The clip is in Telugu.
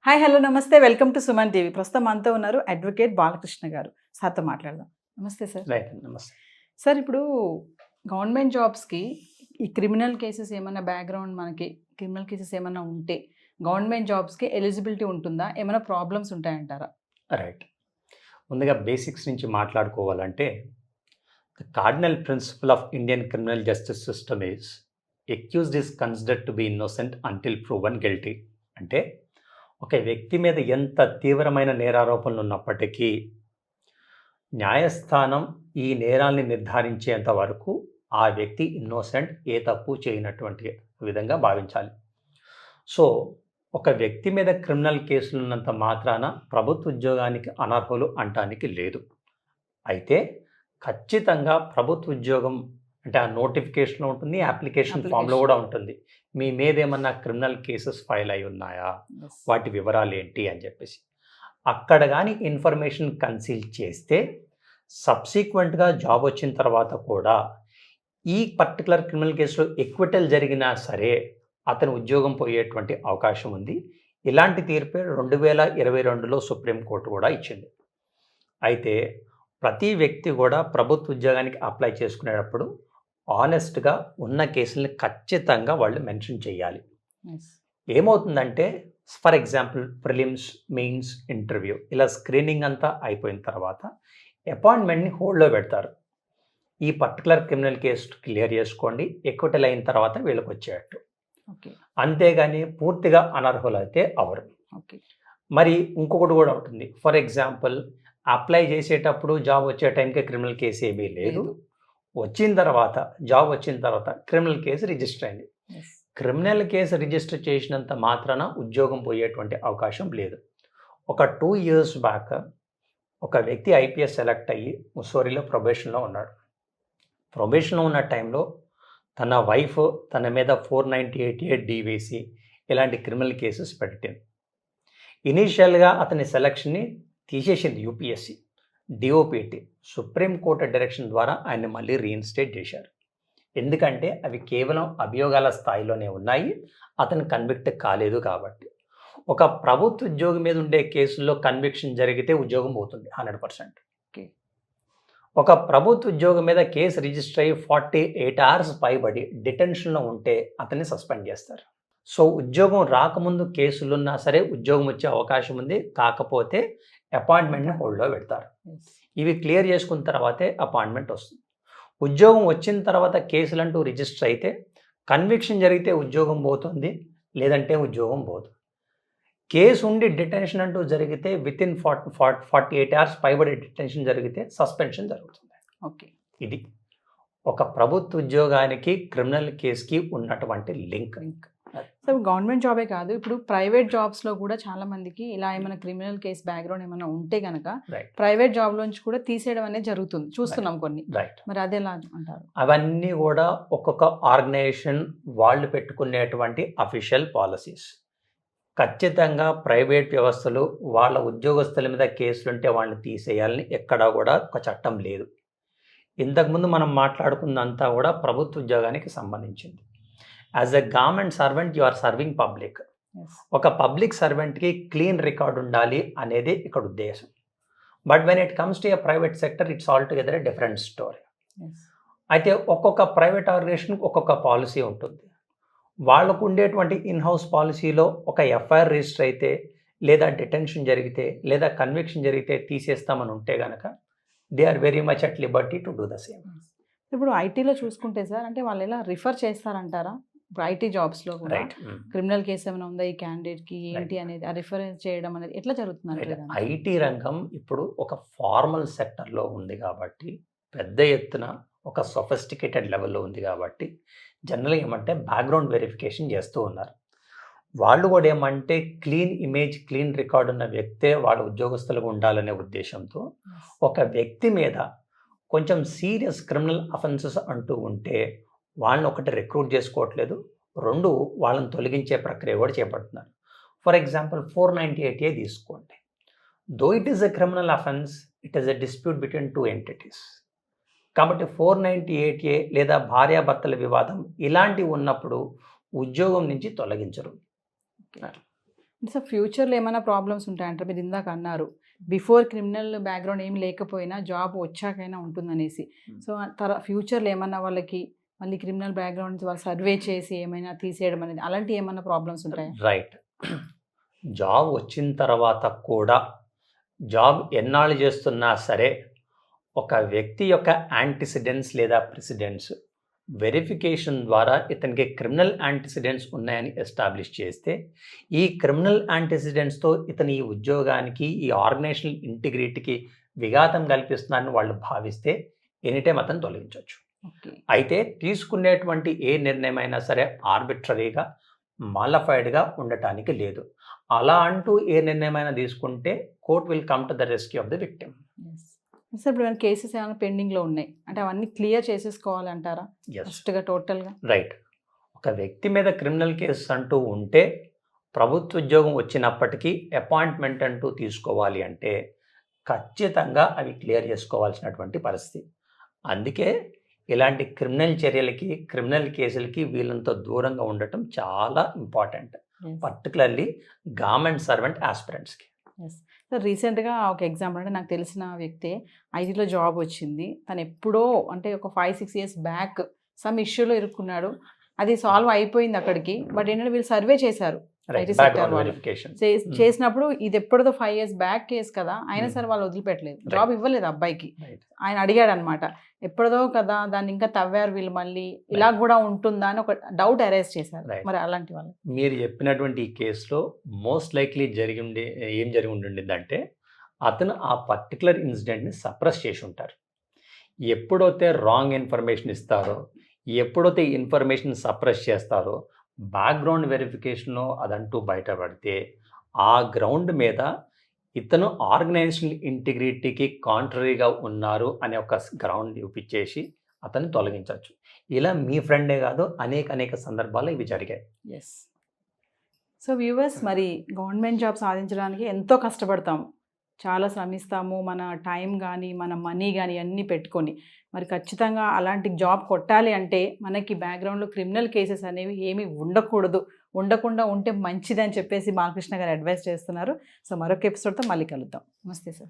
హాయ్ హలో నమస్తే వెల్కమ్ టు సుమన్ టీవీ. ప్రస్తుతం మనతో ఉన్నారు అడ్వకేట్ బాలకృష్ణ గారు. సార్తో మాట్లాడదాం. నమస్తే సార్. రైట్, నమస్తే సార్, ఇప్పుడు గవర్నమెంట్ జాబ్స్కి ఈ క్రిమినల్ కేసెస్ ఏమైనా బ్యాక్గ్రౌండ్, మనకి క్రిమినల్ కేసెస్ ఏమైనా ఉంటే గవర్నమెంట్ జాబ్స్కి ఎలిజిబిలిటీ ఉంటుందా? ఏమైనా ప్రాబ్లమ్స్ ఉంటాయంటారా? రైట్. ముందుగా బేసిక్స్ నుంచి మాట్లాడుకోవాలంటే the cardinal principle of Indian criminal justice system is accused is considered to be innocent until proven guilty. అంటే ఒక వ్యక్తి మీద ఎంత తీవ్రమైన నేరారోపణలు ఉన్నప్పటికీ న్యాయస్థానం ఈ నేరాల్ని నిర్ధారించేంత వరకు ఆ వ్యక్తి ఇన్నోసెంట్, ఏ తప్పు చేయనటువంటి విధంగా భావించాలి. సో ఒక వ్యక్తి మీద క్రిమినల్ కేసులు ఉన్నంత మాత్రాన ప్రభుత్వ ఉద్యోగానికి అనర్హులు అంటానికి లేదు. అయితే ఖచ్చితంగా ప్రభుత్వ ఉద్యోగం అంటే ఆ నోటిఫికేషన్లో ఉంటుంది, అప్లికేషన్ ఫామ్లో కూడా ఉంటుంది. మీ మీద ఏమన్నా క్రిమినల్ కేసెస్ ఫైల్ అయి ఉన్నాయా, వాటి వివరాలు ఏంటి అని చెప్పేసి. అక్కడ కానీ ఇన్ఫర్మేషన్ కన్సీల్ చేస్తే సబ్సిక్వెంట్గా జాబ్ వచ్చిన తర్వాత కూడా ఈ పర్టికులర్ క్రిమినల్ కేసులో ఎక్విటల్ జరిగినా సరే అతను ఉద్యోగం పోయేటువంటి అవకాశం ఉంది. ఇలాంటి తీర్పే 2022లో సుప్రీంకోర్టు కూడా ఇచ్చింది. అయితే ప్రతి వ్యక్తి కూడా ప్రభుత్వ ఉద్యోగానికి అప్లై చేసుకునేటప్పుడు ఆనెస్ట్గా ఉన్న కేసుల్ని ఖచ్చితంగా వాళ్ళు మెన్షన్ చేయాలి. ఏమవుతుందంటే for example prelims, mains, interview ఇలా స్క్రీనింగ్ అంతా అయిపోయిన తర్వాత అపాయింట్మెంట్ని హోల్డ్లో పెడతారు. ఈ పర్టికులర్ క్రిమినల్ కేసు క్లియర్ చేసుకోండి, ఎక్విటల్ అయిన తర్వాత వీళ్ళకి వచ్చేటట్టు. అంతేగాని పూర్తిగా అనర్హులైతే అవరు. మరి ఇంకొకటి కూడా ఉంటుంది. ఫర్ ఎగ్జాంపుల్ అప్లై చేసేటప్పుడు జాబ్ వచ్చే టైంకి క్రిమినల్ కేసు ఏమీ లేదు, వచ్చిన తర్వాత జాబ్ వచ్చిన తర్వాత క్రిమినల్ కేసు రిజిస్టర్ అయింది. క్రిమినల్ కేసు రిజిస్టర్ చేసినంత మాత్రాన ఉద్యోగం పోయేటువంటి అవకాశం లేదు. ఒక 2 years బ్యాక్ ఒక వ్యక్తి ఐపీఎస్ సెలెక్ట్ అయ్యి ముస్సోరిలో ప్రొబేషన్లో ఉన్నాడు. ప్రొబేషన్లో ఉన్న టైంలో తన వైఫ్ తన మీద 498A DVC ఇలాంటి క్రిమినల్ కేసెస్ పెట్టింది. ఇనీషియల్గా అతని సెలక్షన్ని తీసేసింది యూపీఎస్సీ, డిఓపిటి. సుప్రీంకోర్టు డైరెక్షన్ ద్వారా ఆయన్ని మళ్ళీ రీఇన్స్టేట్ చేశారు. ఎందుకంటే అవి కేవలం అభియోగాల స్థాయిలోనే ఉన్నాయి, అతను కన్విక్ట్ కాలేదు కాబట్టి. ఒక ప్రభుత్వ ఉద్యోగి మీద ఉండే కేసుల్లో కన్విక్షన్ జరిగితే ఉద్యోగం పోతుంది 100%. ఒక ప్రభుత్వ ఉద్యోగం మీద కేసు రిజిస్టర్ అయ్యి 48 hours పైబడి డిటెన్షన్లో ఉంటే అతన్ని సస్పెండ్ చేస్తారు. సో ఉద్యోగం రాకముందు కేసులున్నా సరే ఉద్యోగం వచ్చే అవకాశం ఉంది, కాకపోతే అపాయింట్మెంట్ని హోల్డ్లో పెడతారు. ఇవి క్లియర్ చేసుకున్న తర్వాతే అపాయింట్మెంట్ వస్తుంది. ఉద్యోగం వచ్చిన తర్వాత కేసులంటూ రిజిస్టర్ అయితే కన్విక్షన్ జరిగితే ఉద్యోగం పోతుంది, లేదంటే ఉద్యోగం పోదు. కేసు ఉండి డిటెన్షన్ అంటూ జరిగితే వితిన్ 48 hours పైబడి డిటెన్షన్ జరిగితే సస్పెన్షన్ జరుగుతుంది. ఇది ఒక ప్రభుత్వ ఉద్యోగానికి క్రిమినల్ కేసుకి ఉన్నటువంటి లింక్. సో గవర్నమెంట్ జాబే కాదు, ఇప్పుడు ప్రైవేట్ జాబ్స్లో కూడా చాలా మందికి ఇలా ఏమైనా క్రిమినల్ కేసు బ్యాక్గ్రౌండ్ ఏమైనా ఉంటే కనుక ప్రైవేట్ జాబ్లోంచి కూడా తీసేయడం అనేది జరుగుతుంది, చూస్తున్నాం కొన్ని. మరి అది ఎలా అంటారు? అవన్నీ కూడా ఒక్కొక్క ఆర్గనైజేషన్ వాళ్ళు పెట్టుకునేటువంటి అఫీషియల్ పాలసీస్. ఖచ్చితంగా ప్రైవేట్ వ్యవస్థలు వాళ్ళ ఉద్యోగస్తుల మీద కేసులుంటే వాళ్ళని తీసేయాలని ఎక్కడా కూడా ఒక చట్టం లేదు. ఇంతకుముందు మనం మాట్లాడుకున్నంతా కూడా ప్రభుత్వ ఉద్యోగానికి సంబంధించింది. As a government servant you are serving public. ఒక పబ్లిక్ సర్వెంట్కి క్లీన్ రికార్డ్ ఉండాలి అనేది ఇక్కడ ఉద్దేశం. But when it comes to a private sector it's altogether a different story. అయితే ఒక్కొక్క ప్రైవేట్ ఆర్గనైజేషన్కి ఒక్కొక్క పాలసీ ఉంటుంది. వాళ్ళకు ఉండేటువంటి ఇన్హౌస్ పాలసీలో ఒక ఎఫ్ఐఆర్ రిజిస్టర్ అయితే, లేదా డిటెన్షన్ జరిగితే, లేదా కన్విక్షన్ జరిగితే తీసేస్తామని ఉంటే కనుక they are very much at liberty to do the same. ఇప్పుడు ఐటీలో చూసుకుంటే సార్, అంటే వాళ్ళు ఎలా రిఫర్ చేస్తారంటారా? ఇప్పుడు ఐటీ జాబ్స్లో కూడా క్రిమినల్ కేసు ఏమైనా ఉందా ఈ క్యాండిడేట్కి ఏంటి అనేది ఆ రిఫరెన్స్ చేయడం అనేది ఎట్లా జరుగుతుంది? ఐటీ రంగం ఇప్పుడు ఒక ఫార్మల్ సెక్టర్లో ఉంది కాబట్టి, పెద్ద ఎత్తున ఒక సొఫిస్టికేటెడ్ లెవెల్లో ఉంది కాబట్టి జనరల్గా ఏమంటే బ్యాక్గ్రౌండ్ వెరిఫికేషన్ చేస్తూ ఉన్నారు. వాళ్ళు కూడా ఏమంటే క్లీన్ ఇమేజ్, క్లీన్ రికార్డ్ ఉన్న వ్యక్తే వాళ్ళ ఉద్యోగస్తులుగా ఉండాలనే ఉద్దేశంతో ఒక వ్యక్తి మీద కొంచెం సీరియస్ క్రిమినల్ అఫెన్సెస్ అంటూ ఉంటే వాళ్ళని ఒకటి రిక్రూట్ చేసుకోవట్లేదు, 2 వాళ్ళని తొలగించే ప్రక్రియ కూడా చేపడుతున్నారు. ఫర్ ఎగ్జాంపుల్ 498A తీసుకోండి. Though it is a criminal offence, it is a dispute between 2 entities. కాబట్టి 498A లేదా భార్యాభర్తల వివాదం ఇలాంటివి ఉన్నప్పుడు ఉద్యోగం నుంచి తొలగించరు. సార్ ఫ్యూచర్లో ఏమైనా ప్రాబ్లమ్స్ ఉంటాయంటారు? మీరు ఇందాక అన్నారు బిఫోర్ క్రిమినల్ బ్యాక్గ్రౌండ్ ఏం లేకపోయినా జాబ్ వచ్చాకైనా ఉంటుందనేసి. సో ఫ్యూచర్లో ఏమన్నా వాళ్ళకి మళ్ళీ క్రిమినల్ బ్యాక్గ్రౌండ్ వాళ్ళు సర్వే చేసి ఏమైనా తీసేయడం అనేది అలాంటి ఏమైనా ప్రాబ్లమ్స్ ఉంటాయా? రైట్. జాబ్ వచ్చిన తర్వాత కూడా జాబ్ ఎన్నాళ్ళు చేస్తున్నా సరే ఒక వ్యక్తి యొక్క యాంటిసిడెంట్స్ లేదా ప్రెసిడెంట్స్ వెరిఫికేషన్ ద్వారా ఇతనికి క్రిమినల్ యాంటిసిడెంట్స్ ఉన్నాయని ఎస్టాబ్లిష్ చేస్తే ఈ క్రిమినల్ యాంటిసిడెంట్స్తో ఇతని ఈ ఉద్యోగానికి ఈ ఆర్గనైజేషనల్ ఇంటిగ్రిటీకి విఘాతం కల్పిస్తున్నారని వాళ్ళు భావిస్తే ఎనీటైం అతను తొలగించవచ్చు. అయితే తీసుకునేటువంటి ఏ నిర్ణయం అయినా సరే ఆర్బిట్రరీగా మాలఫైడ్గా ఉండటానికి లేదు. అలా అంటూ ఏ నిర్ణయమైనా తీసుకుంటే court will come to the rescue of the victim. Sir ఇప్పుడు కేసెస్ ఏమైనా పెండింగ్లో ఉన్నాయి అంటే అవన్నీ క్లియర్ చేసేసుకోవాలంటారా ఫస్ట్గా టోటల్గా? రైట్. ఒక వ్యక్తి మీద క్రిమినల్ కేసెస్ అంటూ ఉంటే ప్రభుత్వ ఉద్యోగం వచ్చినప్పటికీ అపాయింట్మెంట్ అంటూ తీసుకోవాలి అంటే ఖచ్చితంగా అవి క్లియర్ చేసుకోవాల్సినటువంటి పరిస్థితి. అందుకే ఇలాంటి క్రిమినల్ చర్యలకి క్రిమినల్ కేసులకి వీళ్ళంత దూరంగా ఉండటం చాలా ఇంపార్టెంట్, పర్టికులర్లీ గవర్నమెంట్ సర్వెంట్ ఆస్పిరెంట్స్కి. సార్ రీసెంట్గా ఒక ఎగ్జాంపుల్ అంటే నాకు తెలిసిన వ్యక్తే ఐటీలో జాబ్ వచ్చింది. తను ఎప్పుడో అంటే ఒక 5-6 years బ్యాక్ సమ్ ఇష్యూలో ఇరుక్కున్నాడు. అది సాల్వ్ అయిపోయింది అక్కడికి. బట్ ఏంటంటే వీళ్ళు సర్వే చేశారు ఐటీ సెక్టర్ వాళ్ళు. చేసినప్పుడు ఇది ఎప్పుడో 5 years బ్యాక్ కేసు కదా, అయినా సరే వాళ్ళు వదిలిపెట్టలేదు, జాబ్ ఇవ్వలేదు అబ్బాయికి. ఆయన అడిగాడు అనమాట, ఎప్పుడో కదా దాన్ని ఇంకా తవ్వారు వీళ్ళు, మళ్ళీ ఇలా కూడా ఉంటుందా అని ఒక డౌట్ అరైజ్ చేశారు. మరి అలాంటి వాళ్ళు మీరు చెప్పినటువంటి ఈ కేసులో మోస్ట్ లైక్లీ ఏం జరిగి ఉండిందంటే అతను ఆ పర్టికులర్ ఇన్సిడెంట్ని సప్రెస్ చేసి ఉంటారు. ఎప్పుడైతే రాంగ్ ఇన్ఫర్మేషన్ ఇస్తారో, ఎప్పుడైతే ఇన్ఫర్మేషన్ సప్రెస్ చేస్తారో, బ్యాక్గ్రౌండ్ వెరిఫికేషన్లో అదంటూ బయటపడితే ఆ గ్రౌండ్ మీద ఇతను ఆర్గనైజేషనల్ ఇంటిగ్రిటీకి కాంట్రరీగా ఉన్నారు అనే ఒక గ్రౌండ్ చూపించేసి అతన్ని తొలగించవచ్చు. ఇలా మీ ఫ్రెండే కాదు అనేక సందర్భాల్లో ఇవి జరిగాయి. ఎస్. సో వ్యూవర్స్, మరి గవర్నమెంట్ జాబ్ సాధించడానికి ఎంతో కష్టపడతాము, చాలా శ్రమిస్తాము, మన టైం కానీ మన మనీ కానీ అన్నీ పెట్టుకొని. మరి ఖచ్చితంగా అలాంటి జాబ్ కొట్టాలి అంటే మనకి బ్యాక్గ్రౌండ్లో క్రిమినల్ కేసెస్ అనేవి ఏమీ ఉండకుండా ఉంటే మంచిదని చెప్పేసి బాలకృష్ణ గారు అడ్వైస్ చేస్తున్నారు. సో మరొక ఎపిసోడ్తో మళ్ళీ కలుద్దాం. నమస్తే సార్.